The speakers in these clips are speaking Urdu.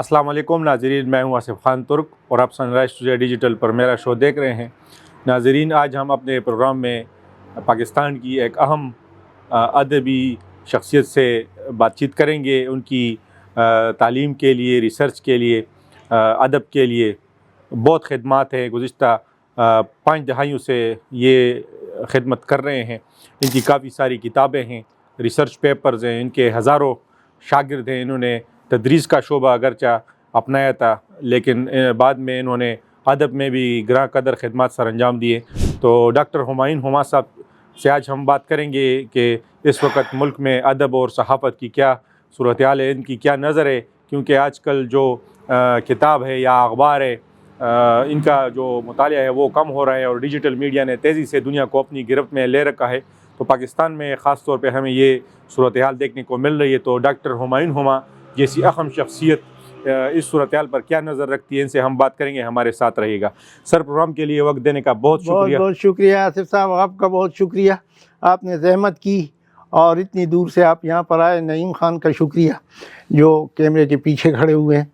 السلام علیکم ناظرین، میں ہوں آصف خان ترک اور آپ سن رائز ٹوڈے ڈیجیٹل پر میرا شو دیکھ رہے ہیں۔ ناظرین، آج ہم اپنے پروگرام میں پاکستان کی ایک اہم ادبی شخصیت سے بات چیت کریں گے۔ ان کی تعلیم کے لیے، ریسرچ کے لیے، ادب کے لیے بہت خدمات ہیں۔ گزشتہ 5 دہائیوں سے یہ خدمت کر رہے ہیں۔ ان کی کافی ساری کتابیں ہیں، ریسرچ پیپرز ہیں، ان کے ہزاروں شاگرد ہیں۔ انہوں نے تدریس کا شعبہ اگرچہ اپنایا تھا، لیکن بعد میں انہوں نے ادب میں بھی گراں قدر خدمات سر انجام دیے۔ تو ڈاکٹر ہمایون ہما صاحب سے آج ہم بات کریں گے کہ اس وقت ملک میں ادب اور صحافت کی کیا صورتحال ہے، ان کی کیا نظر ہے، کیونکہ آج کل جو کتاب ہے یا اخبار ہے، ان کا جو مطالعہ ہے وہ کم ہو رہا ہے، اور ڈیجیٹل میڈیا نے تیزی سے دنیا کو اپنی گرفت میں لے رکھا ہے۔ تو پاکستان میں خاص طور پہ ہمیں یہ صورتحال دیکھنے کو مل رہی ہے۔ تو ڈاکٹر ہمایون ہما جیسی اہم شخصیت اس صورتحال پر کیا نظر رکھتی ہے، ان سے ہم بات کریں گے۔ ہمارے ساتھ رہے گا سر۔ پروگرام کے لیے وقت دینے کا بہت شکریہ۔ بہت شکریہ آصف صاحب، آپ کا بہت شکریہ، آپ نے زحمت کی اور اتنی دور سے آپ یہاں پر آئے۔ نعیم خان کا شکریہ جو کیمرے کے پیچھے کھڑے ہوئے ہیں،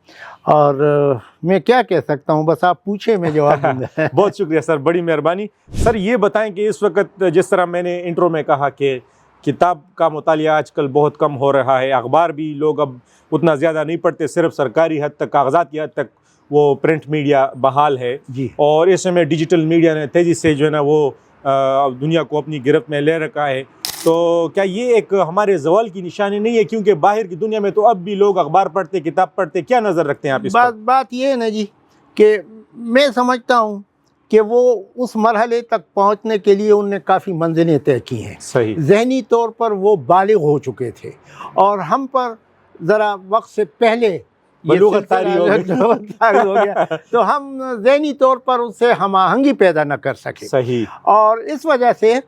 اور میں کیا کہہ سکتا ہوں، بس آپ پوچھیں میں جواب دوں گا۔ بہت شکریہ سر، بڑی مہربانی۔ سر یہ بتائیں کہ اس وقت جس طرح میں نے انٹرو میں کہا کہ کتاب کا مطالعہ آج کل بہت کم ہو رہا ہے، اخبار بھی لوگ اب اتنا زیادہ نہیں پڑھتے، صرف سرکاری حد تک، کاغذات کی حد تک وہ پرنٹ میڈیا بحال ہے، جی، اور اس میں ڈیجیٹل میڈیا نے تیزی سے جو ہے نا وہ دنیا کو اپنی گرفت میں لے رکھا ہے۔ تو کیا یہ ایک ہمارے زوال کی نشانی نہیں ہے؟ کیونکہ باہر کی دنیا میں تو اب بھی لوگ اخبار پڑھتے، کتاب پڑھتے۔ کیا نظر رکھتے ہیں آپ اس پر؟ بات یہ ہے نا جی کہ میں سمجھتا ہوں کہ وہ اس مرحلے تک پہنچنے کے لیے ان نے کافی منزلیں طے کی ہیں۔ صحیح، ذہنی طور پر وہ بالغ ہو چکے تھے، اور ہم پر ذرا وقت سے پہلے بلوغت طاری ہو گیا، تو ہم ذہنی طور پر اس سے ہم آہنگی پیدا نہ کر سکے۔ صحیح، اور اس وجہ سے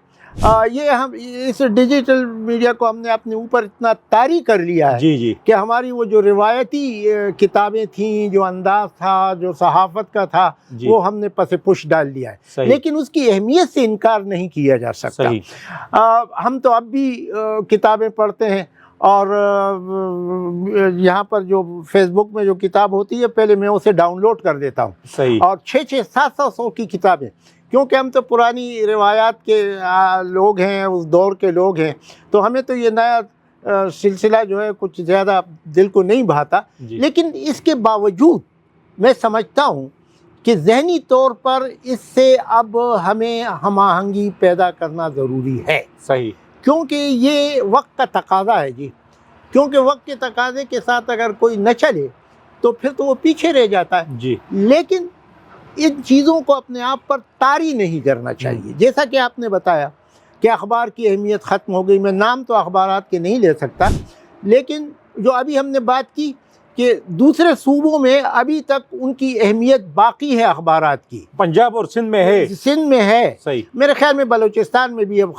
یہ ہم اس ڈیجیٹل میڈیا کو ہم نے اپنے اوپر اتنا طاری کر لیا ہے جی کہ ہماری وہ جو روایتی کتابیں تھیں، جو انداز تھا، جو صحافت کا تھا، جی، وہ ہم نے پس پش ڈال دیا ہے۔ صحیح، لیکن اس کی اہمیت سے انکار نہیں کیا جا سکتا۔ صحیح، ہم تو اب بھی کتابیں پڑھتے ہیں، اور یہاں پر جو فیس بک میں جو کتاب ہوتی ہے، پہلے میں اسے ڈاؤن لوڈ کر دیتا ہوں، صحیح، اور 600-700 کی کتابیں، کیونکہ ہم تو پرانی روایات کے لوگ ہیں، اس دور کے لوگ ہیں، تو ہمیں تو یہ نیا سلسلہ جو ہے کچھ زیادہ دل کو نہیں بھاتا۔ جی، لیکن اس کے باوجود میں سمجھتا ہوں کہ ذہنی طور پر اس سے اب ہمیں ہم آہنگی پیدا کرنا ضروری ہے، صحیح، کیونکہ یہ وقت کا تقاضا ہے جی۔ کیونکہ وقت کے تقاضے کے ساتھ اگر کوئی نہ چلے تو پھر تو وہ پیچھے رہ جاتا ہے۔ جی، لیکن ان چیزوں کو اپنے آپ پر طاری نہیں کرنا چاہیے۔ جیسا کہ آپ نے بتایا کہ اخبار کی اہمیت ختم ہو گئی، میں نام تو اخبارات کے نہیں لے سکتا، لیکن جو ابھی ہم نے بات کی کہ دوسرے صوبوں میں ابھی تک ان کی اہمیت باقی ہے اخبارات کی۔ پنجاب اور سندھ میں ہے، سندھ میں ہے، صحیح، میرے خیال میں بلوچستان میں بھی اب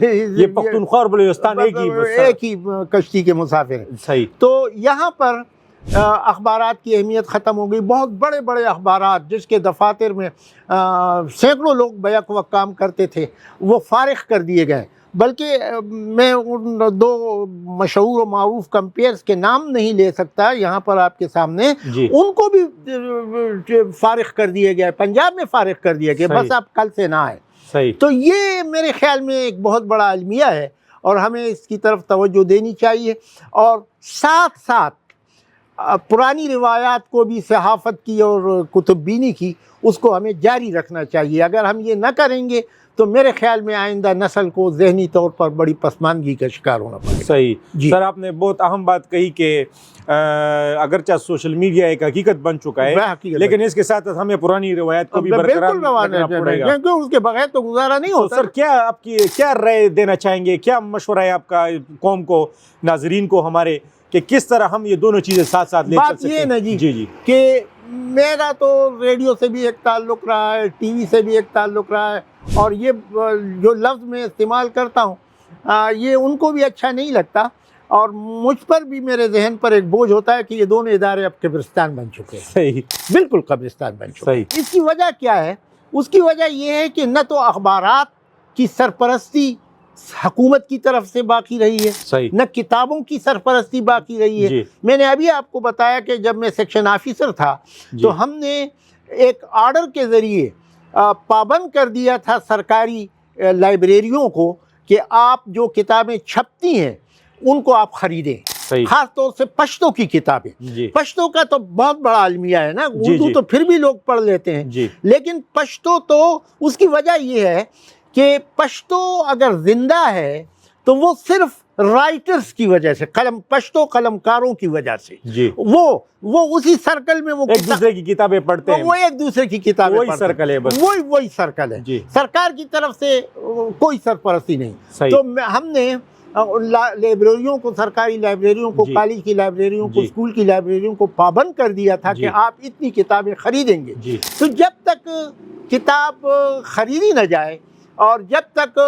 یہ پختونخوا اور بلوچستان ایک ہی کشتی کے مسافر ہیں۔ صحیح، تو یہاں پر اخبارات کی اہمیت ختم ہو گئی۔ بہت بڑے بڑے اخبارات جس کے دفاتر میں سینکڑوں لوگ بیک وقت کام کرتے تھے، وہ فارغ کر دیے گئے۔ بلکہ میں ان 2 مشہور و معروف کمپیئرز کے نام نہیں لے سکتا یہاں پر آپ کے سامنے، جی، ان کو بھی فارغ کر دیے گئے، پنجاب میں فارغ کر دیا گیا، بس آپ کل سے نہ آئے۔ صحیح، تو یہ میرے خیال میں ایک بہت بڑا المیہ ہے، اور ہمیں اس کی طرف توجہ دینی چاہیے، اور ساتھ ساتھ پرانی روایات کو بھی، صحافت کی اور کتب بینی کی، اس کو ہمیں جاری رکھنا چاہیے۔ اگر ہم یہ نہ کریں گے تو میرے خیال میں آئندہ نسل کو ذہنی طور پر بڑی پسماندگی کا شکار ہونا پڑے گا۔ صحیح، جی، سر آپ نے بہت اہم بات کہی کہ اگرچہ سوشل میڈیا ایک حقیقت بن چکا ہے، لیکن اس کے ساتھ ہمیں پرانی روایت کو بھی برقرار رکھنا پڑے گا، کیونکہ اس کے بغیر تو گزارا نہیں ہوتا۔ سر کیا آپ کی کیا رائے دینا چاہیں گے، کیا مشورہ ہے آپ کا قوم کو، ناظرین کو ہمارے، کہ کس طرح ہم یہ دونوں چیزیں ساتھ ساتھ لے چل سکتے ہیں؟ بات یہ نا جی جی، کہ میرا تو ریڈیو سے بھی ایک تعلق رہا ہے، ٹی وی سے بھی ایک تعلق رہا ہے، اور یہ جو لفظ میں استعمال کرتا ہوں یہ ان کو بھی اچھا نہیں لگتا، اور مجھ پر بھی، میرے ذہن پر ایک بوجھ ہوتا ہے کہ یہ دونوں ادارے اب قبرستان بن چکے ہیں۔ صحیح، بالکل قبرستان بن چکے ہیں۔ صحیح، اس کی وجہ کیا ہے؟ اس کی وجہ یہ ہے کہ نہ تو اخبارات کی سرپرستی حکومت کی طرف سے باقی رہی ہے، صحیح نہ کتابوں کی سرپرستی باقی رہی ہے۔ جی میں نے ابھی آپ کو بتایا کہ جب میں سیکشن آفیسر تھا جی تو ہم نے ایک آرڈر کے ذریعے پابند کر دیا تھا سرکاری لائبریریوں کو کہ آپ جو کتابیں چھپتی ہیں ان کو آپ خریدیں، صحیح خاص طور سے پشتو کی کتابیں۔ جی پشتو کا تو بہت بڑا المیہ ہے نا، اردو جی تو پھر بھی لوگ پڑھ لیتے ہیں، جی لیکن پشتو تو اس کی وجہ یہ ہے کہ پشتو اگر زندہ ہے تو وہ صرف رائٹرز کی وجہ سے، پشتو قلم کاروں کی وجہ سے، جی وہ اسی سرکل میں وہ ایک دوسرے کی کتابیں پڑھتے ہیں، وہ ایک دوسرے کی کتابیں وہی پڑھتے ہیں۔ سرکل ہے بس۔ وہی سرکل ہے، جی سرکار کی طرف سے کوئی سرپرستی نہیں۔ صحیح تو ہم نے لائبریریوں کو، سرکاری لائبریریوں کو، جی کالج کی لائبریریوں کو، جی اسکول کی لائبریریوں کو پابند کر دیا تھا جی کہ آپ اتنی کتابیں خریدیں گے۔ جی تو جب تک کتاب خریدی نہ جائے اور جب تک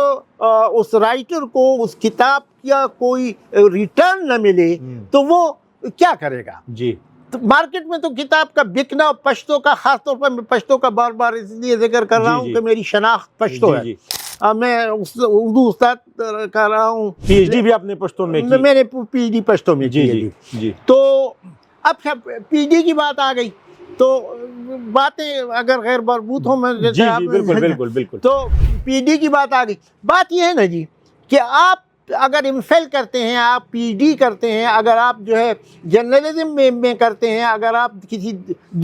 اس رائٹر کو اس کتاب کا کوئی ریٹرن نہ ملے تو وہ کیا کرے گا؟ جی تو مارکیٹ میں تو کتاب کا بکنا، پشتو کا، خاص طور پر میں پشتو کا بار بار اس لیے ذکر کر رہا جی ہوں جی کہ میری شناخت پشتو ہے۔ جی میں اردو استاد کر رہا ہوں، پی ایچ ڈی بھی آپ نے پشتو میں کی؟ میں نے پی ایچ ڈی پشتو میں جی کی ہے جی جی تو اب پی ایچ ڈی کی بات آ گئی تو باتیں اگر غیر مربوط ہوں میں جی جی بالکل بالکل بالکل تو پی ایچ ڈی کی بات آ گئی۔ بات یہ ہے نا جی کہ آپ اگر ایم فل کرتے ہیں، آپ پی ایچ ڈی کرتے ہیں، اگر آپ جو ہے جرنلزم میں کرتے ہیں، اگر آپ کسی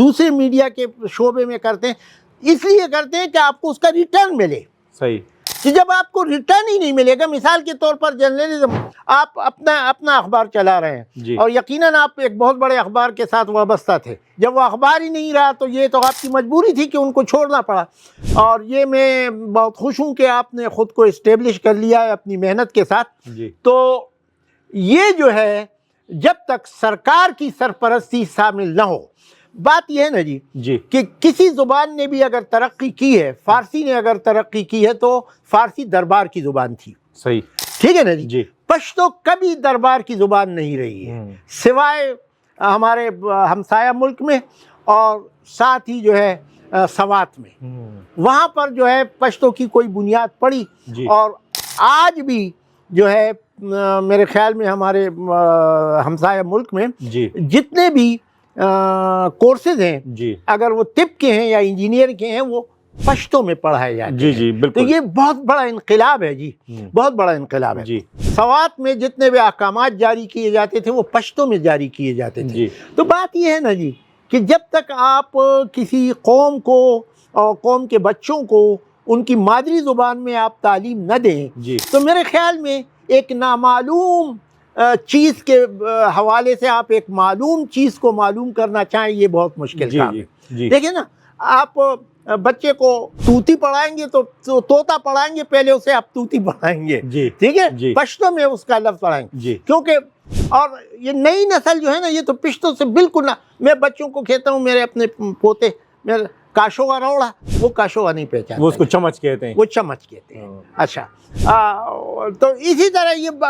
دوسرے میڈیا کے شعبے میں کرتے ہیں، اس لیے کرتے ہیں کہ آپ کو اس کا ریٹرن ملے۔ صحیح کہ جب آپ کو ریٹرن ہی نہیں ملے گا، مثال کے طور پر جرنلزم، آپ اپنا اخبار چلا رہے ہیں جی اور یقیناً آپ ایک بہت بڑے اخبار کے ساتھ وابستہ تھے، جب وہ اخبار ہی نہیں رہا تو یہ تو آپ کی مجبوری تھی کہ ان کو چھوڑنا پڑا، اور یہ میں بہت خوش ہوں کہ آپ نے خود کو اسٹیبلش کر لیا ہے اپنی محنت کے ساتھ۔ جی تو یہ جو ہے جب تک سرکار کی سرپرستی شامل نہ ہو، بات یہ ہے نا جی جی کہ کسی زبان نے بھی اگر ترقی کی ہے، فارسی نے اگر ترقی کی ہے تو فارسی دربار کی زبان تھی، صحیح ٹھیک ہے نا جی۔ جی پشتو کبھی دربار کی زبان نہیں رہی ہے، سوائے ہمارے ہمسایہ ملک میں اور ساتھ ہی جو ہے سوات میں، وہاں پر جو ہے پشتو کی کوئی بنیاد پڑی، جی اور آج بھی جو ہے میرے خیال میں ہمارے ہمسایہ ملک میں جی جتنے بھی کورسز ہیں، جی اگر وہ طب کے ہیں یا انجینئر کے ہیں، وہ پشتو میں پڑھائے جاتے جی ہیں۔ جی تو بالکل یہ بہت بڑا انقلاب ہے جی، بہت بڑا انقلاب ہے۔ جی سوات میں جتنے بھی احکامات جاری کیے جاتے تھے وہ پشتو میں جاری کیے جاتے تھے۔ جی تو بات یہ ہے نا جی کہ جب تک آپ کسی قوم کو اور قوم کے بچوں کو ان کی مادری زبان میں آپ تعلیم نہ دیں جی تو میرے خیال میں ایک نامعلوم چیز کے حوالے سے آپ ایک معلوم چیز کو معلوم کرنا چاہیں، یہ بہت مشکل جی کام جی ہے۔ جی دیکھیں نا، آپ بچے کو توتی پڑھائیں گے تو طوطا پڑھائیں گے، پہلے اسے آپ توتی پڑھائیں گے، جی ٹھیک ہے، جی پشتو میں اس کا لفظ پڑھائیں گے، جی کیونکہ اور یہ نئی نسل جو ہے نا، یہ تو پشتو سے بالکل نہ، میں بچوں کو کہتا ہوں، میرے اپنے پوتے، میرے کاشوغا روڑا، وہ کاشوغا نہیں پہچانتا، وہ اس کو چمچ کہتے ہیں، وہ چمچ کہتے ہیں۔ اچھا تو اسی طرح یہ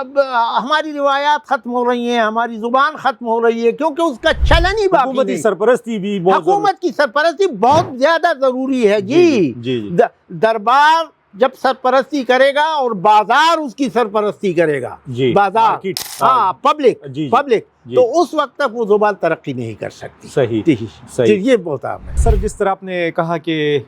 ہماری روایات ختم ہو رہی ہیں، ہماری زبان ختم ہو رہی ہے، کیونکہ اس کا چلن ہی باقی حکومتی نہیں۔ سرپرستی بھی بہت حکومت کی سرپرستی بہت زیادہ ضروری ہے جی جی۔ جی دربار جب سرپرستی کرے گا اور بازار اس کی سرپرستی کرے گا، جی بازار، مارکیٹ، ہاں، پبلک، جی پبلک، جی تو اس وقت تک وہ زبان ترقی نہیں کر سکتی۔ صحیح صحیح۔ یہ بہت اہم ہے سر، جس طرح آپ نے کہا کہ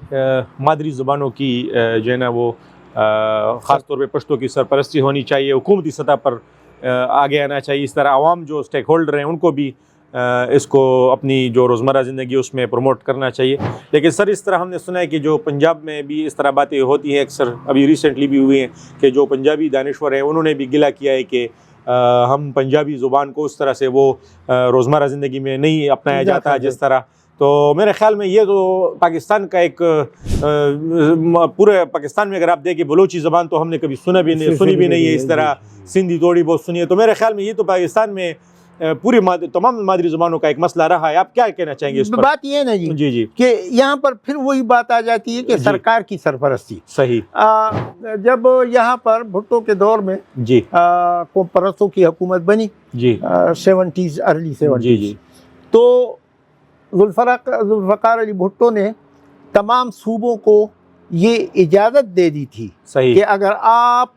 مادری زبانوں کی جو ہے نا وہ خاص طور پہ پشتو کی سرپرستی ہونی چاہیے، حکومتی سطح پر آگے آنا چاہیے، اس طرح عوام جو اسٹیک ہولڈر ہیں ان کو بھی اس کو اپنی جو روزمرہ زندگی اس میں پروموٹ کرنا چاہیے۔ لیکن سر، اس طرح ہم نے سنا ہے کہ جو پنجاب میں بھی اس طرح باتیں ہوتی ہیں، اکثر ابھی ریسنٹلی بھی ہوئی ہیں کہ جو پنجابی دانشور ہیں انہوں نے بھی گلہ کیا ہے کہ ہم پنجابی زبان کو اس طرح سے وہ روزمرہ زندگی میں نہیں اپنایا جاتا جس طرح۔ تو میرے خیال میں یہ تو پاکستان کا ایک پورے پاکستان میں اگر آپ دیکھیں بلوچی زبان تو ہم نے کبھی سنی بھی نہیں ہے، اس طرح سندھی تھوڑی بہت سنی ہے۔ تو میرے خیال میں یہ تو پاکستان میں پوری تمام مادری زبانوں کا ایک مسئلہ رہا ہے۔ آپ کیا کہنا چاہیں گے اس پر؟ بات یہ ہے نا جی جی جی کہ یہاں پر پھر وہی بات آ جاتی ہے کہ سرکار کی سرپرستی۔ صحیح۔ جب یہاں پر بھٹو کے دور میں جی قوم پرستوں کی حکومت بنی، جی 70s، ارلی 70s، جی جی تو ذوالفقار علی بھٹو نے تمام صوبوں کو یہ اجازت دے دی تھی صحیح کہ اگر آپ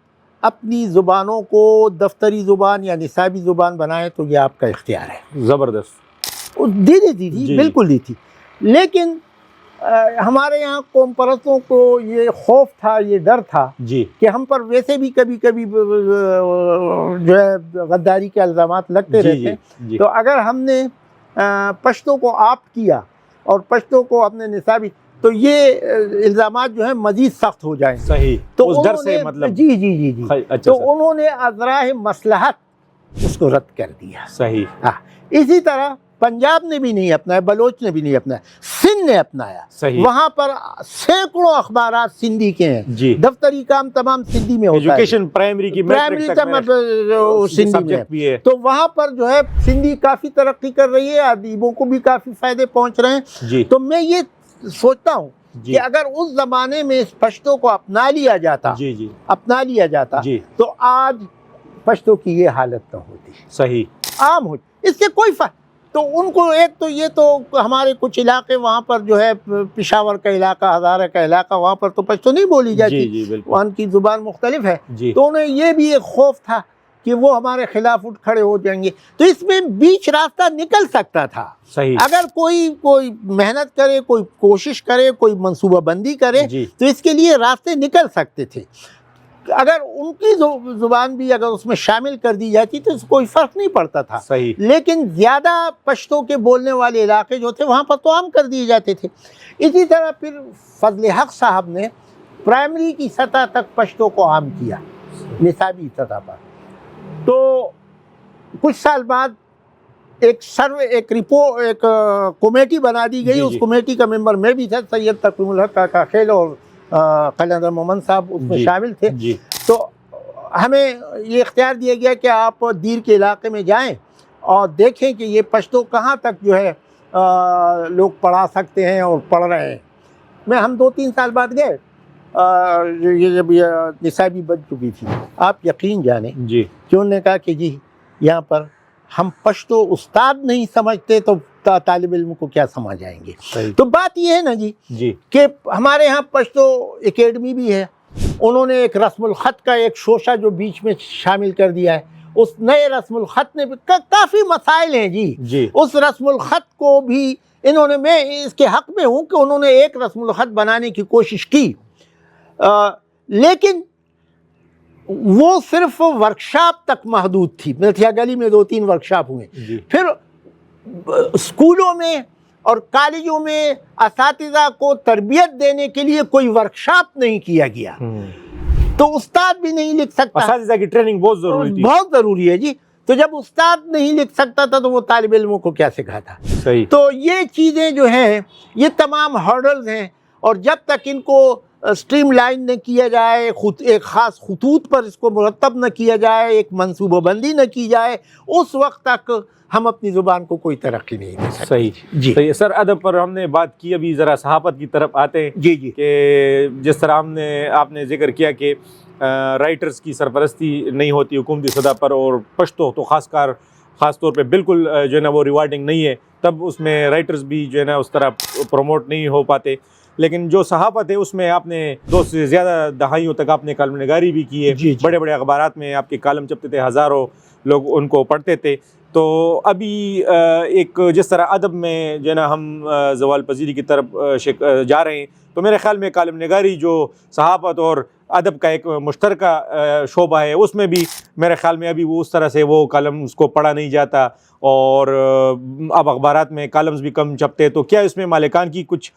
اپنی زبانوں کو دفتری زبان یا نصابی زبان بنائیں تو یہ آپ کا اختیار ہے. زبردست. دی تھی جی. بالکل دی تھی. لیکن ہمارے یہاں قوم پرستوں کو یہ خوف تھا، یہ ڈر تھا جی کہ ہم پر ویسے بھی کبھی کبھی جو ہے غداری کے الزامات لگتے رہتے ہیں. تو اگر ہم نے پشتو کو آپٹ کیا اور پشتو کو اپنے نصابی تو یہ الزامات جو ہیں مزید سخت ہو جائیں. صحیح. تو اس ڈر سے مطلب جی جی جی جی اچھا تو انہوں نے ازراہ مصلحت اس کو رد کر دیا. صحیح. ہاں اسی طرح پنجاب نے بھی نہیں اپنایا، بلوچ نے بھی نہیں اپنایا، سندھ نے اپنایا. صحیح. وہاں پر سینکڑوں اخبارات سندھی کے ہیں. جی. دفتری کام تمام سندھی میں ہوتا ہے. Education primary key primary Sindhi میں بھی ہے. تو وہاں پر جو ہے سندھی کافی ترقی کر رہی ہے، ادیبوں کو بھی کافی فائدے پہنچ رہے ہیں. جی. تو میں یہ سوچتا ہوں جی. کہ اگر اس زمانے میں اس پشتو کو اپنا لیا جاتا جی. تو آج پشتو کی یہ حالت نہ ہوتی. صحیح. عام ہوتی. اس سے کوئی فرق. تو ان کو ایک تو یہ تو ہمارے کچھ علاقے وہاں پر جو ہے پشاور کا علاقہ، ہزارہ کا علاقہ، وہاں پر تو پشتو نہیں بولی جاتی. جی بالکل. وہاں کی زبان مختلف ہے. جی. تو انہیں یہ بھی ایک خوف تھا کہ وہ ہمارے خلاف اٹھ کھڑے ہو جائیں گے. تو اس میں بیچ راستہ نکل سکتا تھا. صحیح. اگر کوئی محنت کرے، کوئی کوشش کرے، کوئی منصوبہ بندی کرے جی. تو اس کے لیے راستے نکل سکتے تھے. اگر ان کی زبان بھی اگر اس میں شامل کر دی جاتی تو اس کوئی فرق نہیں پڑتا تھا. صحیح. لیکن زیادہ پشتو کے بولنے والے علاقے جو تھے وہاں پر تو عام کر دیے جاتے تھے. اسی طرح پھر فضل حق صاحب نے پرائمری کی سطح تک پشتو کو عام کیا، نصابی سطح پر. تو کچھ سال بعد ایک کمیٹی بنا دی گئی. اس کمیٹی کا ممبر میں بھی تھا، سید تقویم الحق کاکا خیل اور قلندر محمد صاحب اس میں شامل تھے. تو ہمیں یہ اختیار دیا گیا کہ آپ دیر کے علاقے میں جائیں اور دیکھیں کہ یہ پشتو کہاں تک جو ہے لوگ پڑھا سکتے ہیں اور پڑھ رہے ہیں. ہم 2-3 سال بعد گئے، یہ جب نصابی بن چکی تھی. آپ یقین جانیں جی کہ انہوں نے کہا کہ جی یہاں پر ہم پشتو استاد نہیں سمجھتے تو طالب علم کو کیا سمجھ آئیں گے. تو بات یہ ہے نا جی کہ ہمارے ہاں پشتو اکیڈمی بھی ہے. انہوں نے ایک رسم الخط کا ایک شوشہ جو بیچ میں شامل کر دیا ہے. اس نئے رسم الخط نے کافی مسائل ہیں جی. اس رسم الخط کو بھی انہوں نے، میں اس کے حق میں ہوں کہ انہوں نے ایک رسم الخط بنانے کی کوشش کی، لیکن وہ صرف ورکشاپ تک محدود تھی. ملتھیا گلی میں 2-3 ورکشاپ ہوئے. پھر اسکولوں میں اور کالجوں میں اساتذہ کو تربیت دینے کے لیے کوئی ورکشاپ نہیں کیا گیا. تو استاد بھی نہیں لکھ سکتا. اساتذہ کی ٹریننگ بہت ضروری تھی. بہت ضروری ہے جی. تو جب استاد نہیں لکھ سکتا تھا تو وہ طالب علموں کو کیا سکھاتا. صحیح. تو یہ چیزیں جو ہیں یہ تمام ہرڈلز ہیں، اور جب تک ان کو اسٹریم لائن نہ کیا جائے، ایک خاص خطوط پر اس کو مرتب نہ کیا جائے، ایک منصوبہ بندی نہ کی جائے، اس وقت تک ہم اپنی زبان کو کوئی ترقی نہیں دے سکتے. صحیح جی. صحیح. سر ادب پر ہم نے بات کی، ابھی ذرا صحافت کی طرف آتے ہیں. جی کہ جس طرح آپ نے ذکر کیا کہ رائٹرز کی سرپرستی نہیں ہوتی حکومتی سطح پر، اور پشتو تو خاص طور پہ بالکل جو ہے نا وہ ریوارڈنگ نہیں ہے، تب اس میں رائٹرز بھی جو ہے نا اس طرح پروموٹ نہیں ہو پاتے. لیکن جو صحافت ہے اس میں آپ نے 2 سے زیادہ دہائیوں تک آپ نے کالم نگاری بھی کی ہے. بڑے بڑے اخبارات میں آپ کے کالم چھپتے تھے، ہزاروں لوگ ان کو پڑھتے تھے. تو ابھی ایک جس طرح ادب میں جو ہے نا ہم زوال پذیری کی طرف جا رہے ہیں، تو میرے خیال میں کالم نگاری جو صحافت اور ادب کا ایک مشترکہ شعبہ ہے، اس میں بھی میرے خیال میں ابھی وہ اس طرح سے وہ کالم اس کو پڑھا نہیں جاتا، اور اب اخبارات میں کالمز بھی کم چھپتے. تو کیا اس میں مالکان کی کچھ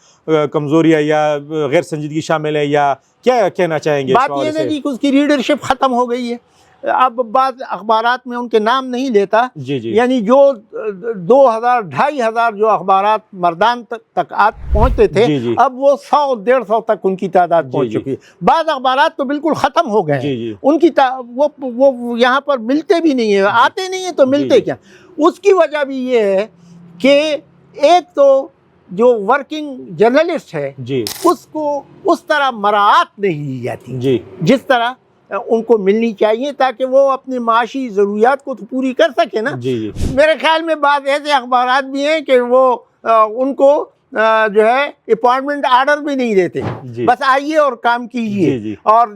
کمزوریاں یا غیر سنجیدگی شامل ہے، یا کیا کہنا چاہیں گے؟ بات یہ ہے کہ اس کی ریڈرشپ ختم ہو گئی ہے. اب بعض اخبارات میں ان کے نام نہیں لیتا. یعنی جو 2,000-2,500 جو اخبارات مردان تک پہنچتے تھے، اب وہ 100-150 تک ان کی تعداد پہنچ چکی ہے. بعض اخبارات تو بالکل ختم ہو گئے ہیں. ان کی وہ یہاں پر ملتے بھی نہیں ہیں، آتے نہیں ہیں تو ملتے کیا. اس کی وجہ بھی یہ ہے کہ ایک تو جو ورکنگ جرنلسٹ ہے اس کو اس طرح مراعات نہیں دی جاتی جس طرح ان کو ملنی چاہیے، تاکہ وہ اپنی معاشی ضروریات کو تو پوری کر سکے نا. میرے خیال میں بعض ایسے اخبارات بھی ہیں کہ وہ ان کو جو ہے اپوائنٹمنٹ آرڈر بھی نہیں دیتے، جی بس آئیے اور کام کیجیے، جی جی اور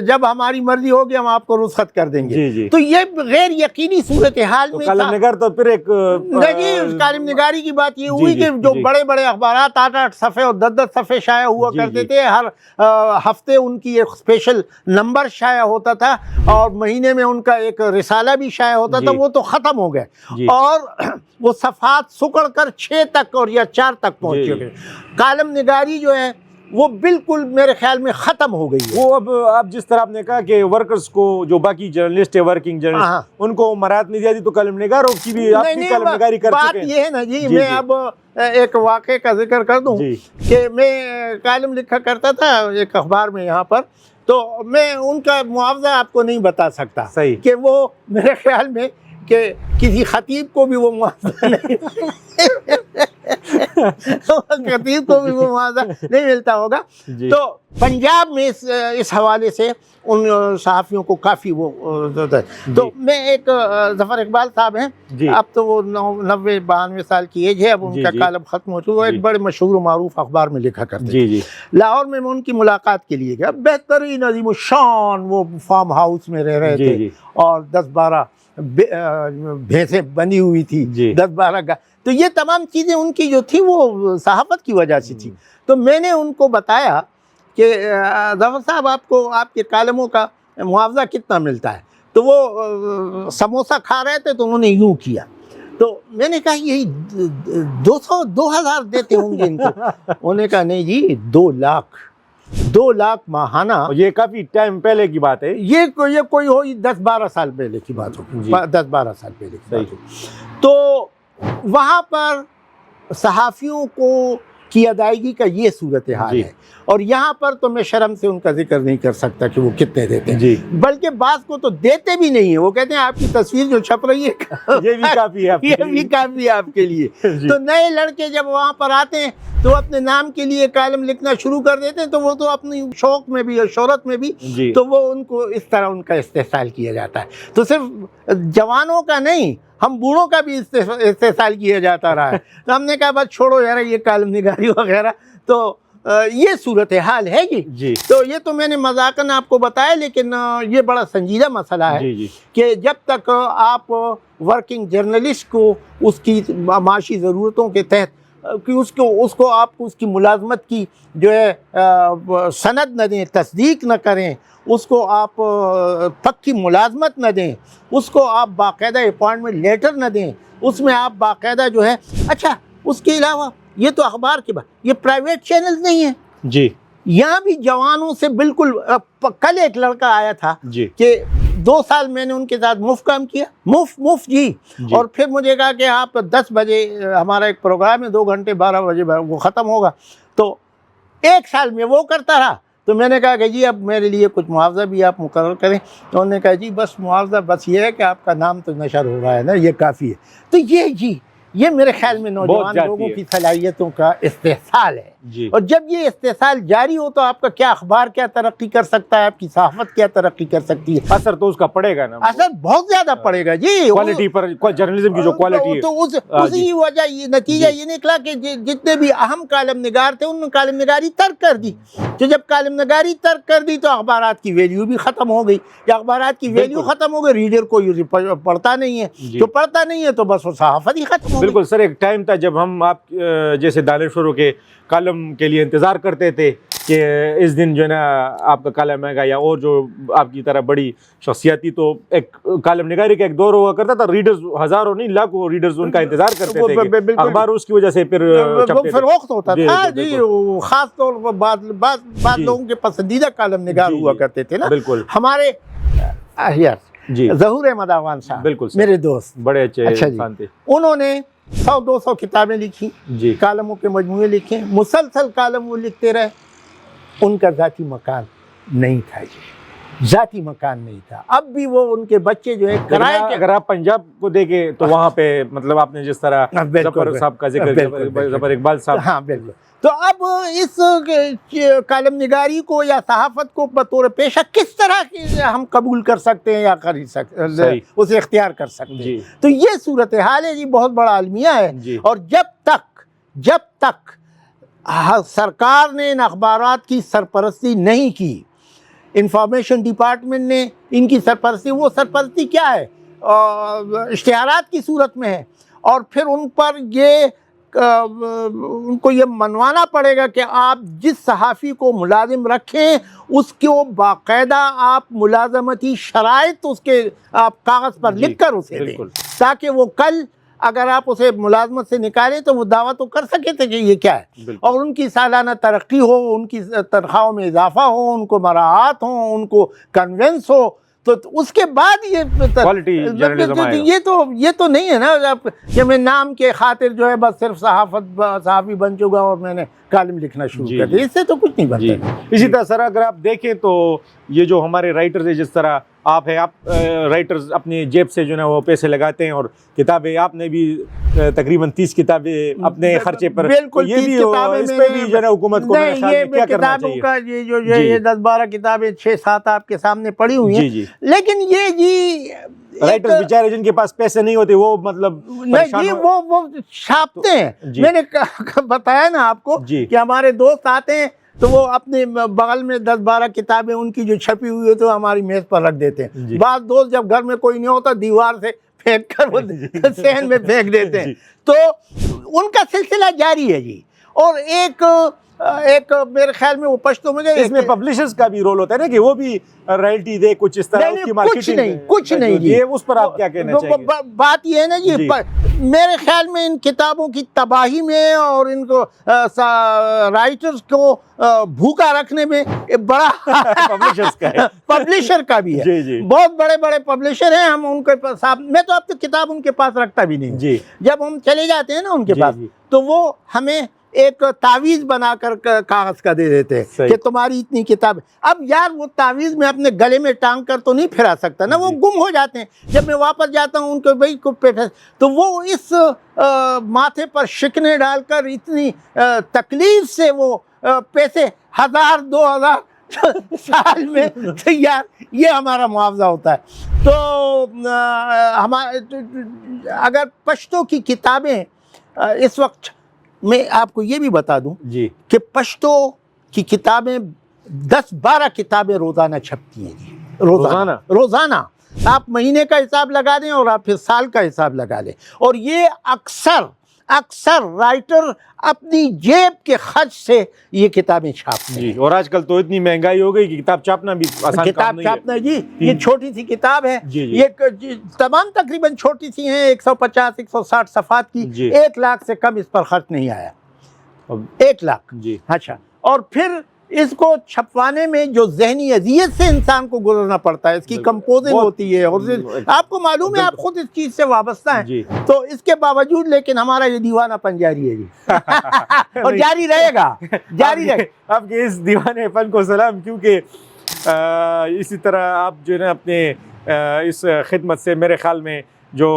جب ہماری مرضی ہوگی ہم آپ کو رخصت کر دیں گے۔ جی جی تو یہ غیر یقینی صورتحال تو میں کالم نگار تو پھر ایک نہیں، کالم نگاری کی بات یہ جی ہوئی جی کہ جو جی بڑے بڑے اخبارات 8-8 صفحے اور 10-10 صفحے شائع ہوا جی کرتے جی تھے، ہر ہفتے ان کی ایک اسپیشل نمبر شائع ہوتا تھا، اور مہینے میں ان کا ایک رسالہ بھی شائع ہوتا تھا، جی وہ تو ختم ہو گئے، جی اور وہ صفحات سکڑ کر 6 تک اور یا 4 تک پہنچ جی چکے۔ کالم نگاری جو ہے وہ بالکل میرے خیال میں ختم ہو گئی ہے۔ وہ اب جس طرح آپ نے کہا کہ ورکرز کو، جو باقی جرنلسٹ ہے، ورکنگ ہاں جرنلسٹ، ان کو مراحت نہیں دی تو کالم نگاروں کی بھی آپ بھی کالم نگاری کر بات چکے ہیں۔ یہ ہے نا جی، جی میں جی اب ایک واقعے کا ذکر کر دوں جی کہ میں کالم لکھا کرتا تھا ایک اخبار میں یہاں پر، تو میں ان کا معاوضہ آپ کو نہیں بتا سکتا صحیح کہ وہ میرے خیال میں کہ کسی خطیب کو بھی وہ معاوضہ نہیں خطیب کو بھی وہ معاوضہ نہیں ملتا ہوگا۔ جی تو پنجاب میں اس حوالے سے ان صحافیوں کو کافی وہ تو میں ایک ظفر اقبال صاحب ہیں، جی اب تو وہ 90-92 سال کی ایج ہے، اب ان جی کا جی کالم ختم ہو چکا، وہ جی ایک بڑے مشہور و معروف اخبار میں لکھا کرتے جی جی تھے۔ لاہور میں ان کی ملاقات کے لیے گیا، بہترین عظیم الشان وہ فارم ہاؤس میں رہ رہے جی تھے، جی اور 10-12 بھینسیں بنی ہوئی تھی، جی 10-12 تو یہ تمام چیزیں ان کی جو تھی وہ صحافت کی وجہ سے تھی۔ تو میں نے ان کو بتایا کہ ظفر صاحب آپ کو آپ کے کالموں کا معاوضہ کتنا ملتا ہے؟ تو وہ سموسہ کھا رہے تھے تو انہوں نے یوں کیا، تو میں نے کہا یہی 200-2000 دیتے ہوں گے ان کو؟ انہوں نے کہا نہیں جی 2 لاکھ ماہانہ۔ یہ کافی ٹائم پہلے کی بات ہے، یہ کوئی ہو 10-12 سال پہلے کی بات ہو، جی 10-12 سال پہلے کی بات ہو۔ تو وہاں پر صحافیوں کی ادائیگی کا یہ صورتحال جی ہے، اور یہاں پر تو میں شرم سے ان کا ذکر نہیں کر سکتا کہ وہ کتنے دیتے ہیں، جی بلکہ بعض کو تو دیتے بھی نہیں ہیں، وہ کہتے ہیں آپ کی تصویر جو چھپ رہی ہے یہ بھی کافی ہے آپ کے یہ لیے۔ بھی کافی ہے آپ کے لیے۔ جی تو نئے لڑکے جب وہاں پر آتے ہیں تو اپنے نام کے لیے کالم لکھنا شروع کر دیتے ہیں، تو وہ تو اپنی شوق میں بھی اور شہرت میں بھی، جی تو وہ ان کو اس طرح ان کا استحصال کیا جاتا ہے۔ تو صرف جوانوں کا نہیں، ہم بوڑھوں کا بھی استحصال کیا جاتا رہا ہے۔ تو ہم نے کہا بس چھوڑو یار یہ کالم نگاری وغیرہ، تو یہ صورتحال ہے جی تو یہ تو میں نے مذاقاً آپ کو بتایا، لیکن یہ بڑا سنجیدہ مسئلہ ہے جی جی کہ جب تک آپ ورکنگ جرنلسٹ کو اس کی معاشی ضرورتوں کے تحت کہ اس کو آپ اس کی ملازمت کی جو ہے سند نہ دیں، تصدیق نہ کریں، اس کو آپ پکی ملازمت نہ دیں، اس کو آپ باقاعدہ اپوائنٹمنٹ لیٹر نہ دیں، اس میں آپ باقاعدہ جو ہے، اچھا اس کے علاوہ یہ تو اخبار کے بعد یہ پرائیویٹ چینل نہیں ہیں، جی یہاں بھی جوانوں سے بالکل کل ایک لڑکا آیا تھا جی کہ 2 سال میں نے ان کے ساتھ مفت کام کیا، مفت جی، اور پھر مجھے کہا کہ آپ 10 بجے ہمارا ایک پروگرام ہے 2 گھنٹے 12 بجے وہ ختم ہوگا، تو 1 سال میں وہ کرتا رہا۔ تو میں نے کہا کہ جی اب میرے لیے کچھ معاوضہ بھی آپ مقرر کریں، تو انہوں نے کہا جی بس معاوضہ بس یہ ہے کہ آپ کا نام تو نشر ہو رہا ہے نا، یہ کافی ہے۔ تو یہ میرے خیال میں نوجوان لوگوں کی صلاحیتوں کا استحصال ہے، جی اور جب یہ استحصال جاری ہو تو آپ کا کیا اخبار کیا ترقی کر سکتا ہے، آپ کی صحافت کیا ترقی کر سکتی ہے؟ اثر تو اس کا پڑے گا نا، اثر بہت زیادہ پڑے گا جی، کوالٹی پر، جرنلزم کی جو کوالٹی ہے، تو اسی وجہ یہ نتیجہ یہ نکلا کہ جتنے بھی اہم کالم نگار تھے انہوں نے کالم نگاری ترک کر دی۔ تو جب کالم نگاری ترک کر دی تو اخبارات کی ویلیو بھی ختم ہو گئی، یا اخبارات کی ویلیو ختم ہو گئی، ریڈر کوئی پڑھتا نہیں ہے، جو پڑھتا نہیں ہے تو بس وہ صحافت ہی ختم ہو گئی۔ بالکل سر، ایک ٹائم تھا جب ہم آپ جیسے دانشوروں کے کالم کے لیے انتظار کرتے تھے کہ اس دن جو ہے نا آپ کا کالم آئے گا، یا اور جو آپ کی طرح بڑی شخصیاتی، تو ایک کالم نگاری کا ایک دور ہوا کرتا تھا، ریڈرز ہزاروں نہیں لاکھوں ریڈرز ان کا انتظار کرتے تھے کہ اخبار اس کی وجہ سے پھر چھپتے تھے۔ فروخت ہوتا تھا جی، خاص طور پر بعض لوگوں کے پسندیدہ کالم نگار ہوا کرتے تھے نا، بالکل ہمارے جی ظہور احمد اعوان صاحب، بالکل میرے دوست، بڑے اچھے اچھا جی، انسان تھے، انہوں نے 100-200 کتابیں لکھی، جی کالموں کے مجموعے لکھے، مسلسل کالم وہ لکھتے رہے، ان کا ذاتی مکان نہیں تھا جی، ذاتی مکان نہیں تھا۔ اب بھی وہ ان کے بچے جو ہے کرائے کے، اگر آپ پنجاب کو دیکھیں تو وہاں پہ مطلب آپ نے جس طرح ظفر صاحب کا ذکر کیا، ظفر اقبال صاحب، ہاں بالکل۔ تو اب اس کالم نگاری کو یا صحافت کو بطور پیشہ کس طرح ہم قبول کر سکتے ہیں یا خرید سکتے ہیں، اسے اختیار کر سکتے ہیں؟ تو یہ صورتحال ہے جی، بہت بڑا المیہ ہے، اور جب جب تک سرکار نے ان اخبارات کی سرپرستی نہیں کی، انفارمیشن ڈپارٹمنٹ نے ان کی سرپرستی، وہ سرپرستی کیا ہے؟ اشتہارات کی صورت میں ہے، اور پھر ان پر ان کو یہ منوانا پڑے گا کہ آپ جس صحافی کو ملازم رکھیں اس کو باقاعدہ آپ ملازمتی شرائط اس کے آپ کاغذ پر لکھ کر اسے دیں، تاکہ وہ کل اگر آپ اسے ملازمت سے نکالیں تو وہ دعویٰ تو کر سکے تھے کہ یہ کیا ہے، اور ان کی سالانہ ترقی ہو، ان کی تنخواہوں میں اضافہ ہو، ان کو مراعات ہوں، ان کو کنونس ہو، تو اس کے بعد یہ تو نہیں ہے نا کہ میں نام کے خاطر جو ہے بس صرف صحافی بن چکا اور میں نے کالم لکھنا شروع کر دیا، اس سے تو کچھ نہیں بنتا۔ اسی طرح سر اگر آپ دیکھیں تو یہ جو ہمارے رائٹرز ہیں، جس طرح آپ ہیں، آپ رائٹرز اپنی جیب سے جو ہے وہ پیسے لگاتے ہیں، اور کتابیں آپ نے بھی تقریباً 30 کتابیں اپنے خرچے پر، بالکل یہ بھی اس پہ بھی جو ہے حکومت کو میرے خیال میں کیا کرنا چاہیے؟ کا یہ 10-12 کتابیں 6-7 آپ کے سامنے پڑی ہوئی ہیں، لیکن یہ رائٹرز بیچارے جن کے پاس پیسے نہیں ہوتے وہ مطلب نہیں، وہ چھاپتے ہیں۔ میں نے بتایا نا آپ کو کہ ہمارے دوست آتے ہیں تو وہ اپنے بغل میں 10-12 کتابیں ان کی جو چھپی ہوئی ہوتی ہے ہماری میز پر رکھ دیتے ہیں۔ بعض دوست جب گھر میں کوئی نہیں ہوتا دیوار سے پھینک کر وہ صحن میں پھینک دیتے ہیں، تو ان کا سلسلہ جاری ہے جی۔ اور ایک میرے خیال میں وہ پشتوں میں اس میں پبلشرز کا بھی رول ہوتا ہے نا کہ وہ بھی رائلٹی دے کچھ اس طرح، اس کی مارکیٹنگ، کچھ نہیں جی، اس پر آپ کیا کہنا چاہیں گے؟ بات یہ ہے نا جی، میرے خیال میں ان کتابوں کی تباہی میں اور ان کو رائٹرز کو بھوکا رکھنے میں بڑا پبلشر کا بھی ہے، بہت بڑے بڑے پبلشر ہیں، ہم ان کے پاس، میں تو اب تک کتاب ان کے پاس رکھتا بھی نہیں، جب ہم چلے جاتے ہیں نا ان کے پاس تو وہ ہمیں ایک تعویذ بنا کر کاغذ کا دے دیتے ہیں کہ تمہاری اتنی کتاب۔ اب یار وہ تعویذ میں اپنے گلے میں ٹانگ کر تو نہیں پھرا سکتا نا، وہ گم ہو جاتے ہیں۔ جب میں واپس جاتا ہوں ان کو بھائی تو وہ اس ماتھے پر شکنے ڈال کر اتنی تکلیف سے وہ پیسے 1000-2000 سال میں، تو یار یہ ہمارا معاوضہ ہوتا ہے۔ تو اگر پشتو کی کتابیں اس وقت، میں آپ کو یہ بھی بتا دوں کہ پشتو کی کتابیں 10-12 کتابیں روزانہ چھپتی ہیں جی، روزانہ۔ آپ مہینے کا حساب لگا دیں اور آپ پھر سال کا حساب لگا لیں، اور یہ اکثر رائٹر اپنی جیب کے خرچ سے یہ کتابیں چھاپتے ہیں۔ اور آج کل تو اتنی مہنگائی ہو گئی کہ کتاب چھاپنا بھی آسان کام نہیں ہے۔ چھاپنا جی، یہ چھوٹی سی کتاب ہے، یہ تمام تقریباً چھوٹی سی ہیں، 150-160 صفحات کی، 1 لاکھ سے کم اس پر خرچ نہیں آیا، 1 لاکھ۔ اچھا، اور پھر اس کو چھپوانے میں جو ذہنی اذیت سے انسان کو گزرنا پڑتا ہے، اس کی کمپوزنگ ہوتی ہے، اور آپ کو معلوم ہے، آپ خود اس چیز سے وابستہ ہیں، تو اس کے باوجود لیکن ہمارا یہ دیوانہ پن جاری ہے جی، اور جاری رہے گا، جاری رہے گا۔ آپ کے اس دیوانے پن کو سلام، کیونکہ اسی طرح آپ جو ہے اپنے اس خدمت سے میرے خیال میں جو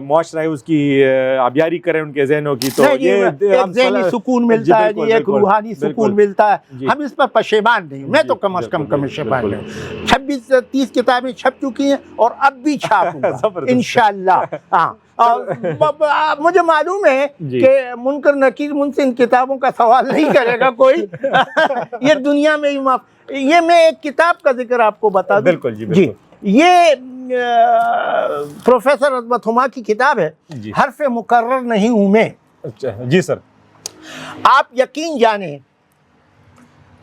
معاشرہ ہے اس کی آبیاری کریں ان کے ذہنوں کی، تو یہ ایک ذہنی سکون ملتا ہے جی، ایک روحانی سکون ملتا ہے، ہم اس پر پشیمان نہیں، میں تو کم از کم پشیمان نہیں۔ 26-30 کتابیں چھپ چکی ہیں اور اب بھی چھاپوں گا انشاءاللہ۔ ہاں، مجھے معلوم ہے کہ منکر نکیر من سے ان کتابوں کا سوال نہیں کرے گا کوئی، یہ دنیا میں ہی یہ میں ایک کتاب کا ذکر آپ کو بتا دوں۔ بالکل جی، یہ پروفیسر عظمت ہما کی کتاب ہے، حرف مکرر نہیں ہوں میں۔ جی سر، آپ یقین جانیں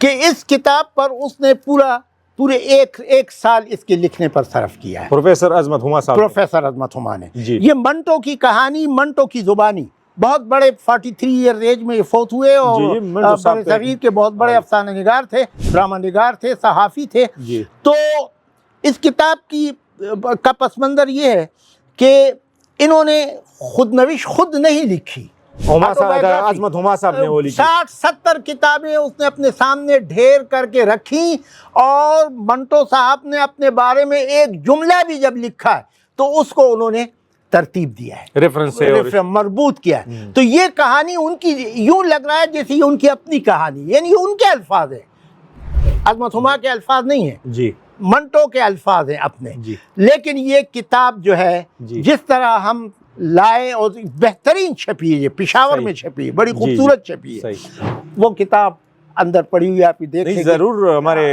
کہ اس کتاب پر اس نے پورے ایک سال اس کے لکھنے پر صرف کیا ہے، پروفیسر عظمت ہما صاحب، پروفیسر عظمت ہما نے۔ یہ منٹو کی کہانی، منٹو کی زبانی، بہت بڑے 43 ایئر ایج میں یہ فوت ہوئے، اور برِ صغیر کے بہت بڑے افسانہ نگار تھے، ڈرامہ نگار تھے، صحافی تھے۔ تو اس کتاب کا پس منظر یہ ہے کہ انہوں نے خودنوشت خود نہیں لکھی، عظمت ہما صاحب نے وہ لکھی، 60-70 کتابیں اس نے اپنے سامنے ڈھیر کر کے رکھی، اور منٹو صاحب نے اپنے بارے میں ایک جملہ بھی جب لکھا ہے تو اس کو انہوں نے ترتیب دیا ہے، ریفرنس سے مربوط کیا ہے۔ تو یہ کہانی ان کی یوں لگ رہا ہے جیسے یہ ان کی اپنی کہانی، یعنی ان کے الفاظ ہیں، عظمت ہما کے الفاظ نہیں ہیں جی، منٹو کے الفاظ ہیں اپنے۔ لیکن یہ کتاب جو ہے، جس طرح ہم لائے اور بہترین چھپی ہے، یہ پشاور میں چھپی ہے، بڑی خوبصورت چھپی ہے. وہ کتاب اندر پڑی ہوئی، آپ دیکھ نہیں ضرور ہمارے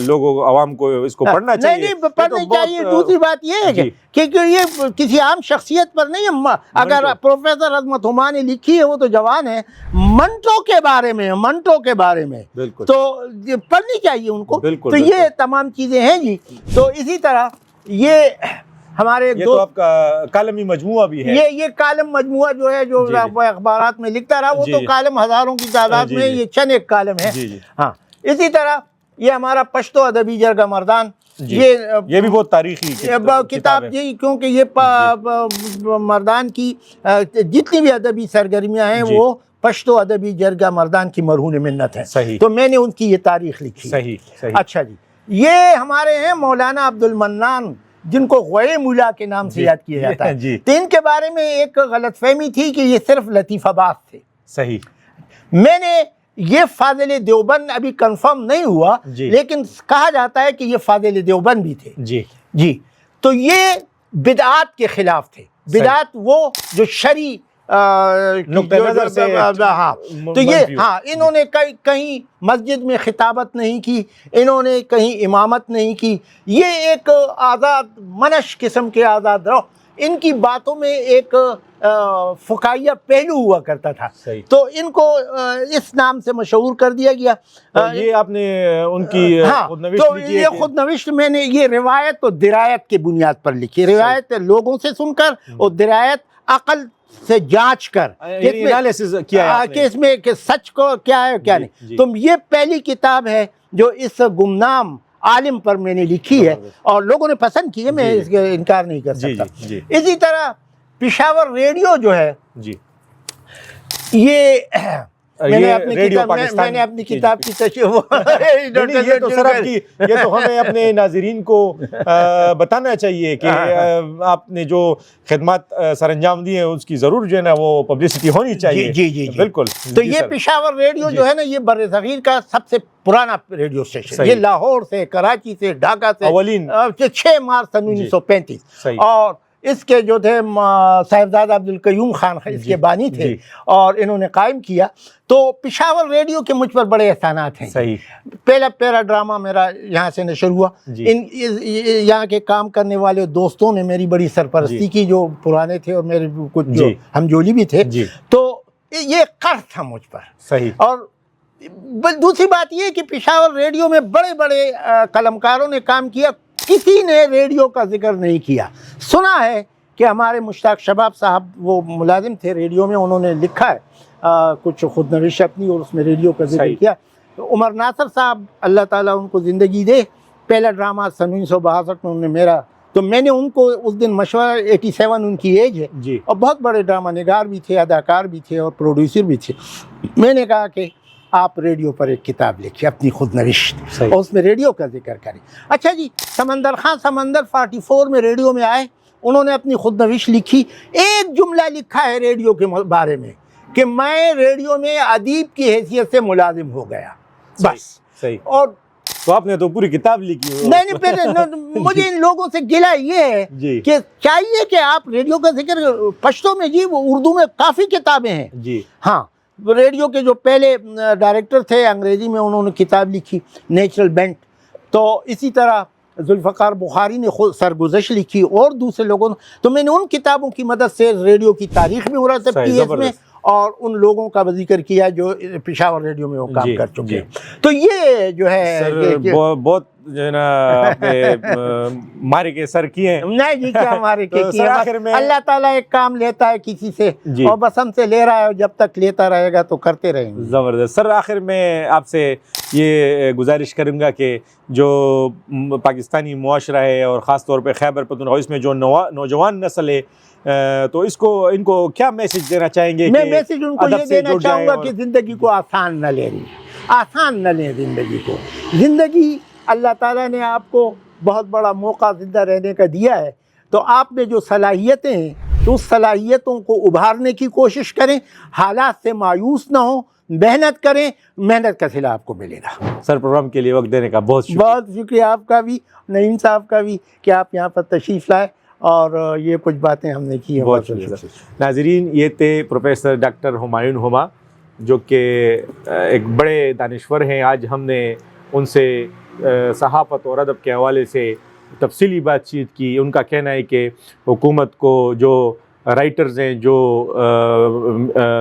لوگوں عوام کو اس کو پڑھنا چاہیے. نہیں پڑھنا چاہیے. دوسری بات یہ ہے کہ یہ کسی عام شخصیت پر نہیں ہے. اگر پروفیسر عظمت ہما نے لکھی ہے، وہ تو جوان ہے، منٹو کے بارے میں، منٹو کے بارے میں تو پڑھنی چاہیے ان کو. تو یہ تمام چیزیں ہیں جی. تو اسی طرح یہ ہمارے یہ تو آپ کا کالمی مجموعہ بھی ہے. یہ کالم مجموعہ جو ہے، جو اخبارات میں لکھتا رہا، وہ تو کالم ہزاروں کی تعداد میں، یہ چند ایک کالم ہے. ہاں اسی طرح یہ ہمارا پشتو ادبی جرگہ مردان، یہ بھی بہت تاریخی کتاب جی، کیونکہ یہ مردان کی جتنی بھی ادبی سرگرمیاں ہیں وہ پشتو ادبی جرگہ مردان کی مرہون منت ہیں. تو میں نے ان کی یہ تاریخ لکھی. اچھا جی، یہ ہمارے ہیں مولانا عبد المنان، جن کو غوئے مولا کے نام سے یاد کیا جاتا ہے. تو ان کے بارے میں ایک غلط فہمی تھی کہ یہ صرف لطیفہ باز تھے. صحیح. میں نے یہ فاضل دیوبند ابھی کنفرم نہیں ہوا، لیکن کہا جاتا ہے کہ یہ فاضل دیوبند بھی تھے. جی. تو یہ بدعات کے خلاف تھے. بدعات وہ جو شرعی نقطہ نظر سے، تو یہ انہوں نے کہیں مسجد میں خطابت نہیں کی، انہوں نے کہیں امامت نہیں کی. یہ ایک آزاد منش قسم کے آزاد رہو. ان کی باتوں میں ایک فقاہیہ پہلو ہوا کرتا تھا. تو ان کو اس نام سے مشہور کر دیا گیا. یہ آپ نے ان کی تو یہ خود نوشت میں نے یہ روایت اور درایت کی بنیاد پر لکھی. روایت لوگوں سے سن کر اور درایت عقل سے جانچ کر کہ اس میں سچ کو کیا ہے کیا نہیں. تو یہ پہلی کتاب ہے جو اس گمنام عالم پر میں نے لکھی ہے، اور لوگوں نے پسند کی ہے، میں اس کا انکار نہیں کر سکتا. اسی طرح پشاور ریڈیو جو ہے، یہ میں نے اپنی کتاب کی یہ تو ہمیں اپنے ناظرین کو بتانا چاہیے کہ آپ نے جو خدمات سر انجام دی ہیں اس کی ضرور جو ہے نا وہ پبلسٹی ہونی چاہیے. جی بالکل. تو یہ پشاور ریڈیو جو ہے نا، یہ بر صغیر کا سب سے پرانا ریڈیو اسٹیشن. یہ لاہور سے، کراچی سے، ڈھاکہ سے اولین 6 مارچ 1935. اور اس کے جو تھے صاحبزادہ عبدالقیوم خان اس کے بانی تھے، اور انہوں نے قائم کیا. تو پشاور ریڈیو کے مجھ پر بڑے احسانات ہیں. پہلا پیرا ڈرامہ میرا یہاں سے نشر ہوا. یہاں کے کام کرنے والے دوستوں نے میری بڑی سرپرستی کی، جو پرانے تھے اور میرے کچھ جو ہمجولی بھی تھے. تو یہ قرض تھا مجھ پر. اور دوسری بات یہ کہ پشاور ریڈیو میں بڑے بڑے قلمکاروں نے کام کیا، کسی نے ریڈیو کا ذکر نہیں کیا. سنا ہے کہ ہمارے مشتاق شباب صاحب، وہ ملازم تھے ریڈیو میں، انہوں نے لکھا ہے کچھ خود نوشت اپنی، اور اس میں ریڈیو کا ذکر کیا. عمر ناصر صاحب، اللہ تعالیٰ ان کو زندگی دے، پہلا ڈرامہ 1962 میں انہوں نے میرا، تو میں نے ان کو اس دن مشورہ، 87 ان کی ایج ہے، اور بہت بڑے ڈرامہ نگار بھی تھے، اداکار بھی تھے، اور پروڈیوسر بھی تھے. میں نے کہا کہ آپ ریڈیو پر ایک کتاب لکھیں اپنی خود نوشت، اور اس میں ریڈیو کا ذکر کریں. اچھا جی، سمندر خان سمندر 44 میں ریڈیو میں آئے، انہوں نے اپنی خود نوشت لکھی. ایک جملہ لکھا ہے ریڈیو کے بارے میں کہ میں ریڈیو میں ادیب کی حیثیت سے ملازم ہو گیا، بس. اور تو آپ نے تو پوری کتاب لکھی. نہیں، مجھے ان لوگوں سے گلہ یہ ہے کہ چاہیے کہ آپ ریڈیو کا ذکر پشتو میں، جی وہ اردو میں کافی کتابیں ہیں. ہاں، ریڈیو کے جو پہلے ڈائریکٹر تھے انگریزی میں، انہوں نے کتاب لکھی نیچرل بینٹ. تو اسی طرح ذوالفقار بخاری نے خود سرگزشت لکھی، اور دوسرے لوگوں نے. تو میں نے ان کتابوں کی مدد سے ریڈیو کی تاریخ بھی مرتب کی اس میں، اور ان لوگوں کا ذکر کیا جو پشاور ریڈیو میں وہ کام کر چکے ہیں. تو یہ جو ہے بہت جو ہے نا آپ نے مارے کے سر کیے ہیں. نہیں جی، کیا مارے کے کیے ہیں. اللہ تعالیٰ ایک کام لیتا ہے کسی سے، اور بس ہم سے لے رہا ہے، اور جب تک لیتا رہے گا تو کرتے رہیں گے. زبردست. سر آخر میں آپ سے یہ گزارش کروں گا کہ جو پاکستانی معاشرہ ہے، اور خاص طور پہ خیبر پختونخوا، اس میں جو نوجوان نسل ہے، تو ان کو کیا میسج دینا چاہیں گے؟ میں میسج ان کو یہ دینا چاہوں گا کہ زندگی کو آسان نہ لیں، آسان نہ لیں زندگی کو. زندگی اللہ تعالیٰ نے آپ کو بہت بڑا موقع زندہ رہنے کا دیا ہے، تو آپ میں جو صلاحیتیں ہیں، تو اس صلاحیتوں کو ابھارنے کی کوشش کریں، حالات سے مایوس نہ ہوں، محنت کریں، محنت کا صلہ آپ کو ملے گا. سر پروگرام کے لیے وقت دینے کا بہت شکریہ. بہت شکریہ آپ کا بھی، نعیم صاحب کا بھی، کہ آپ یہاں پر تشریف لائے اور یہ کچھ باتیں ہم نے کی ہیں. بہت شکریہ. ناظرین، یہ تھے پروفیسر ڈاکٹر ہمایون ہما، جو کہ ایک بڑے دانشور ہیں. آج ہم نے ان سے صحافت اور ادب کے حوالے سے تفصیلی بات چیت کی. ان کا کہنا ہے کہ حکومت کو جو رائٹرز ہیں، جو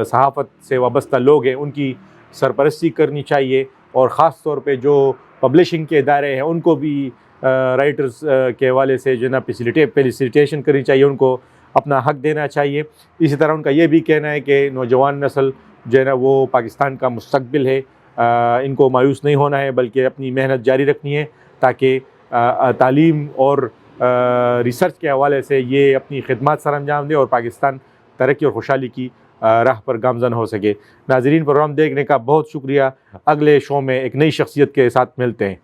صحافت سے وابستہ لوگ ہیں، ان کی سرپرستی کرنی چاہیے، اور خاص طور پہ جو پبلشنگ کے ادارے ہیں ان کو بھی رائٹرز کے حوالے سے جو ہے نا فیسیلیٹیشن کرنی چاہیے، ان کو اپنا حق دینا چاہیے. اسی طرح ان کا یہ بھی کہنا ہے کہ نوجوان نسل جو ہے نا وہ پاکستان کا مستقبل ہے، ان کو مایوس نہیں ہونا ہے بلکہ اپنی محنت جاری رکھنی ہے، تاکہ تعلیم اور ریسرچ کے حوالے سے یہ اپنی خدمات سر انجام دے اور پاکستان ترقی اور خوشحالی کی راہ پر گامزن ہو سکے. ناظرین، پروگرام دیکھنے کا بہت شکریہ. اگلے شو میں ایک نئی شخصیت کے ساتھ ملتے ہیں.